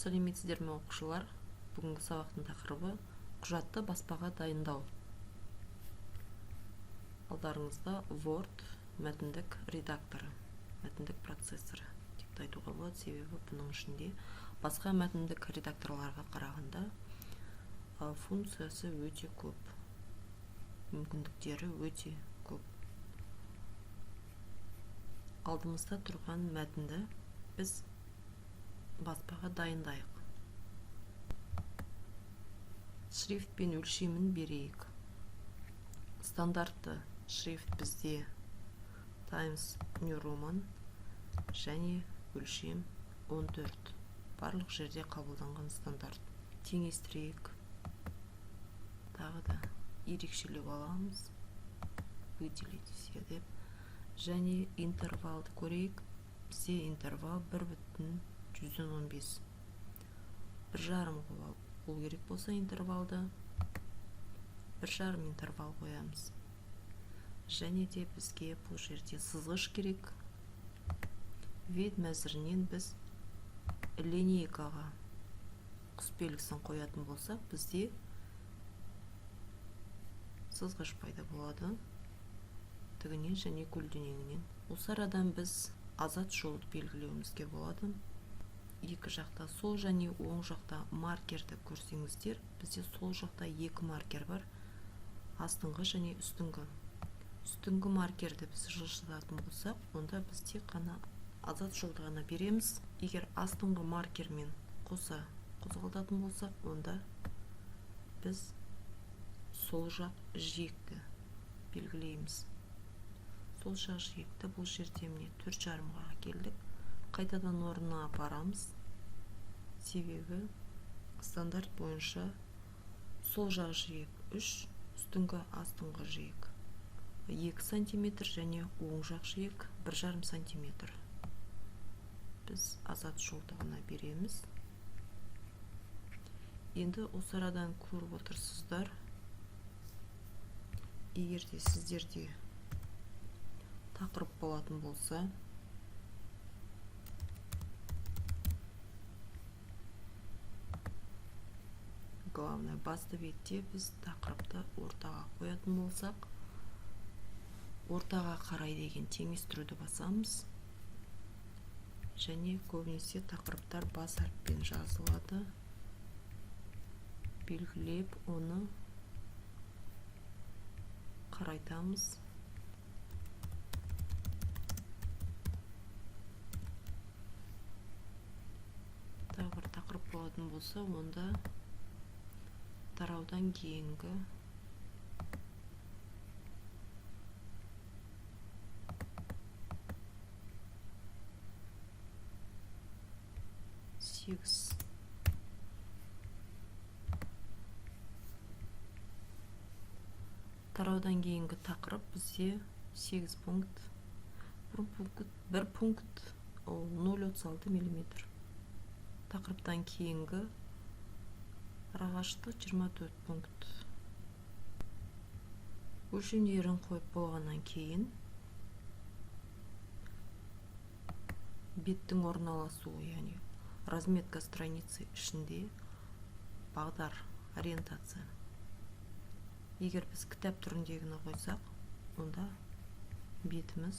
сәлеметсіздер ме оқушылар? Бүгінгі сабақтың тақырыбы құжатты баспаға дайындау. Алдарыңызда Word мәтіндік редакторы, мәтіндік процессоры деп айтуға болады, себебі бұның ішінде басқа мәтіндік редакторларға қарағанда функциясы өте көп, мүмкіндіктері өте көп. Алдымызда тұрған мәтінді біз баспаға дайындайық. Шрифт пен өлшемін берейік. Стандартты шрифт бізде Times New Roman және өлшем 14. Барлық жерде қабылданған стандарт. Теңестірейік. Тағы да ерекшелік аламыз. Выделить все деп. Және интервалды көрейік. Бізде интервал 1,115. 1,5 болу керек болса интервалды 1,5 интервал қоямыз. Және де бізге бұл жерде сызғыш керек. Вид мәзірінен біз линейкаға құсбелгісін қоятын болсақ, бізде сызғыш пайда болады. Тігінен және көлденеңінен. Осы арадан біз азат жол белгілеуімізге болады. Екі жақта, сол және оң жақта маркерді көрсеңіздер, бізде сол жақта екі маркер бар. Астыңғы және үстіңгі. Үстіңгі маркерді біз жылжытатын болсақ, онда біз тек қана азат жолды ғана береміз. Егер астыңғы маркермен қоса қозғалтатын болсақ, онда біз сол жақ жиекті белгілейміз. Сол жақ жиекті бұл жерде міне 4,5-ға келдік. Қайтадан орнына апарамыз. Себебі стандарт бойынша сол жақ жиек 3, үстіңгі астыңғы жиек 2 см және оң жақ жиек 1,5 см. Біз азат жолды ғана береміз. Енді осы арадан көріп отырсыздар. Егер де сіздерде тақырып болатын болса, главное, басты бетте біз тақырыпты ортаға қоятын болсақ, ортаға қарай деген теңестіруді басамыз. Және көбінесе тақырыптар бас әріппен жазылады. Белгілеп, оны қарайтамыз. Тағы бір тақырып болатын болса, онда тараудан кейінгі тараудан кейінгі тақырып бізде 8 пункт. Бір пункт ол 0,36 мм. Тақырыптан кейінгі арақашықтық 24 пункт. Өлшемдерін қойып болғаннан кейін беттің орналасуы, яғни разметка страницы ішінде бағдар, ориентация. Егер біз кітап түріндегіні қойсақ, онда бетіміз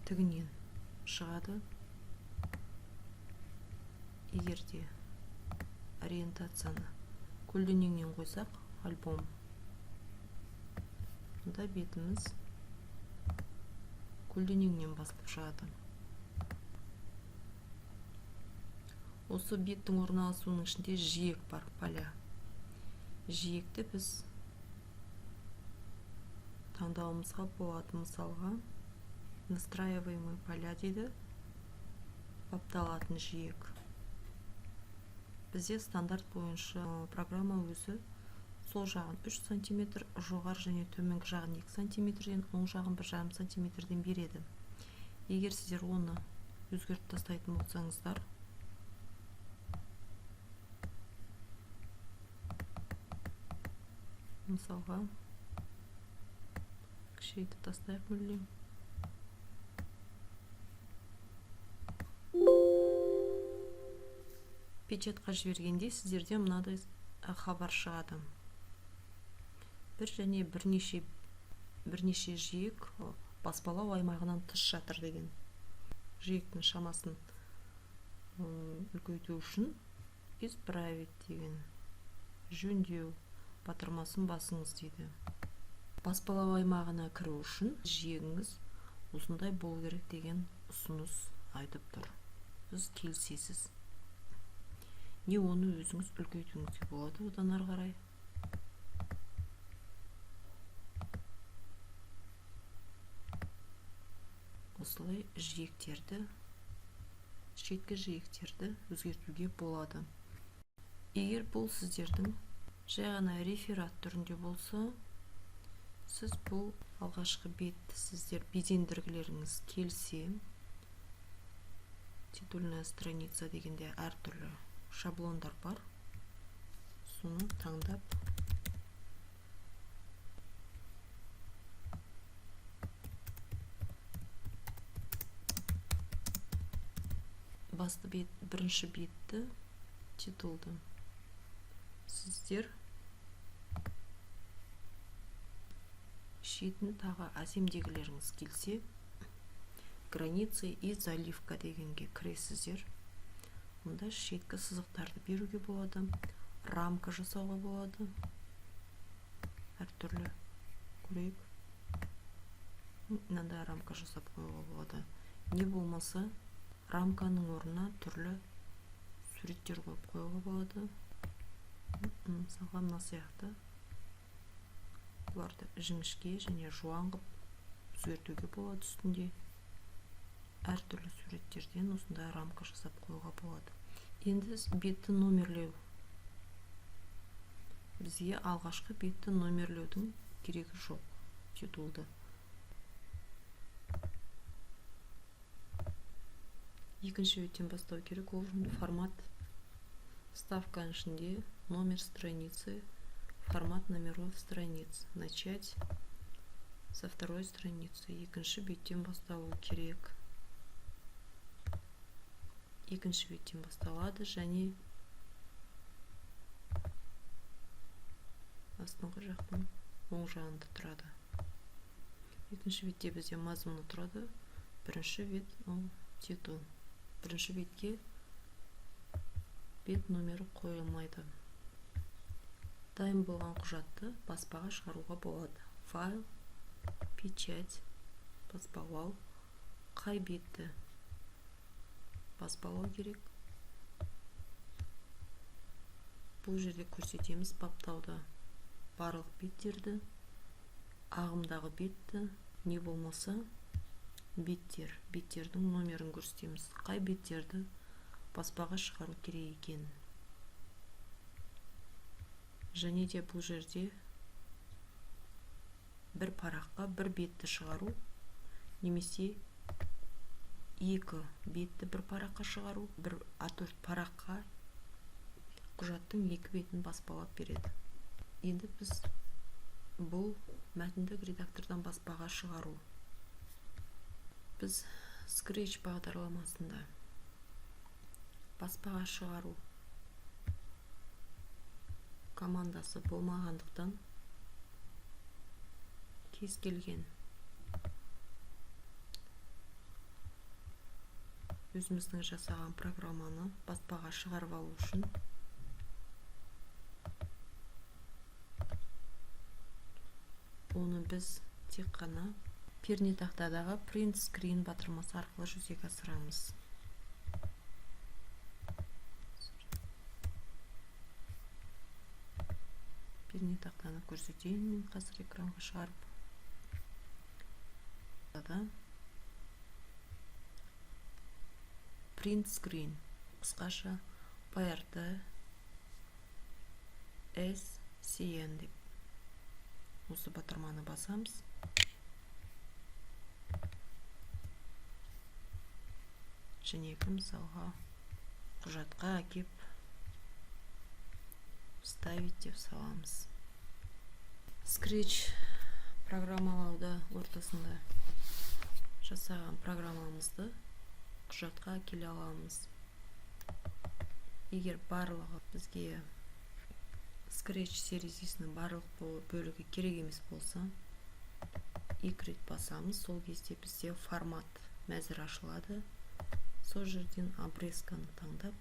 тігінен шығады. Егер де ориентацияны көлденеңнен қойсақ, альбом, онда бетіміз көлденеңнен басылып шығады. Осы беттің орналасуының ішінде жиек бар, поля. Жиекті біз таңдауымызға болады. Мысалға, настраиваемый поля дейді, бапталатын жиек. Бізде стандарт бойынша программа өзі сол жағын 3 см, жоғары және төменгі жағын 2 см-ден, оң жағын 1,5 см-ден береді. Егер сіздер оны өзгертіп тастайтын болсаңыздар, мысалға кішірейтіп тастайық мүлдем. печатқа жібергенде сіздерде мынадай хабар шығады. Бір және бірнеше жиек баспалау аймағынан тыс жатыр деген. Жиектің шамасын үлкейту үшін исправить деген, жөндеу батырмасын басыңыз дейді. Баспалау аймағына кіру үшін жиегіңіз осындай болу керек деген ұсыныс айтып тұр. Сіз келісесіз. Не оны өзіңіз үлкейтуіңізге болады одан ары қарай. Осылай шеткі жиектерді өзгертуге болады. Егер бұл сіздердің жай ғана реферат түрінде болса, сіз бұл алғашқы бетті сіздер безендіргілеріңіз келсе, титульная страница дегенде әртүрлі шаблондар бар. Соны таңдап басты бет, бірінші бетті титулды сіздер шетін тағы әсемдегілеріңіз келсе, границы и заливка дегенге кіресіздер. Мұнда шеткі сызықтарды беруге болады, рамка жасауға болады. Әртүрлі көрейік. Мынандай рамка жасап қоюға болады. Не болмаса, рамканың орнына түрлі суреттер қойып қоюға болады. Мысалға мына сияқты бұларды жіңішке және жуан қылып өзгертуге болады. Үстінде әртүрлі суреттерден осындай рамка жасап қоюға болады. Енді бетті номерлеу. Бізге алғашқы бетті номерлеудің керегі жоқ. Титулды. Екінші беттен бастау керек. Ол формат вставканың ішінде номер страницы, формат номеров страниц. Начать со второй страницы. Екінші беттен басталу керек. Екінші беттен басталады және астыңғы жақтың оң жағында тұрады. Екінші бетте бізде мазмұны тұрады. Бірінші бет титул. Бірінші бетке бет номері қойылмайды. Дайын болған құжатты баспаға шығаруға болады. Файл, печать, баспалау, қай бетті баспалау керек. Бұл жерде көрсетеміз баптауда барлық беттерді, ағымдағы бетті, не болмаса беттердің номерін көрсетеміз. Қай беттерді баспаға шығару керек екен. Және де бұл жерде бір параққа бір бетті шығару, немесе екі бетті бір параққа шығару, бір А4 параққа құжаттың екі бетін баспалап береді. Енді біз бұл мәтіндік редактордан баспаға шығару. Біз Scratch бағдарламасында баспаға шығару командасы болмағандықтан кез келген өзіміздің жасаған программаны баспаға шығарып алу үшін оны біз тек қана пернетақтадағы print screen батырмасы арқылы жүзеге асырамыз. Пернетақтаны көрсетейін, мен қазір экранға шығарып. Print screen, қысқаша PRT SCN деп осы батырманы басамыз. Және мысалға құжатқа әкеп вставить деп саламыз. Scratch программалауда ортасында жасаған программамызды құжатқа әкеле аламыз. егер барлығы бізге Scratch сериясының барлық бөлігі керек емес болса, 2 рет басамыз, сол кезде бізде формат мәзір ашылады. Сол жерден обрезканы таңдап,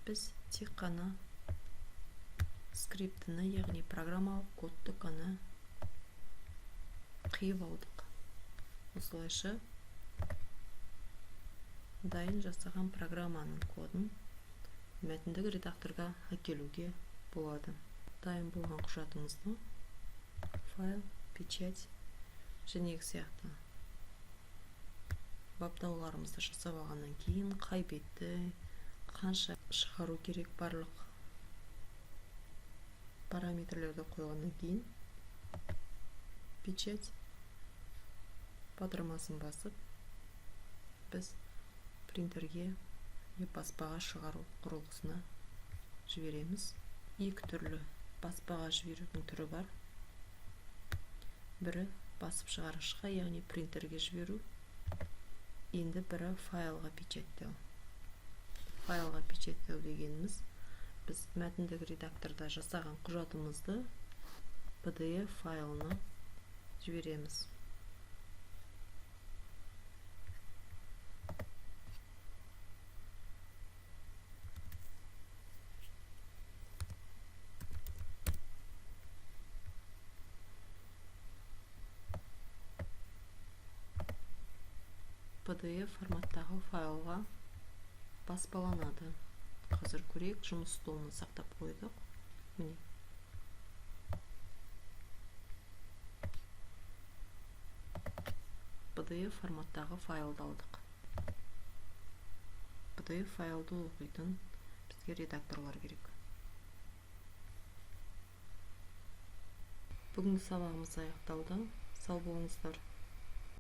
біз тек қана скриптіні, яғни программалық кодты қана қиып алдық. Осылайша дайын жасаған программаның кодын мәтіндік редакторға әкелуге болады. Дайын болған құжатымызды файл, печать және сияқты баптауларымызды жасап алғаннан кейін қай бетті қанша шығару керек барлық параметрлерді қойғаннан кейін печать батырмасын басып, біз принтерге баспаға шығару құрылғысына жібереміз. Екі түрлі баспаға жіберудің түрі бар. Бірі басып шығарышқа, яғни принтерге жіберу. Енді бірі файлға печаттау. Файлға печаттау дегеніміз, біз мәтіндік редакторда жасаған құжатымызды PDF файлына жібереміз. PDF форматтағы файлға баспаланады. Қазір көрейік, жұмыс столын сақтап қойдық. Міне. PDF форматтағы файлды алдық. PDF файлды оқитын бізге редакторлар керек. Бүгінгі сабағымыз аяқталды. Сау болыңыздар.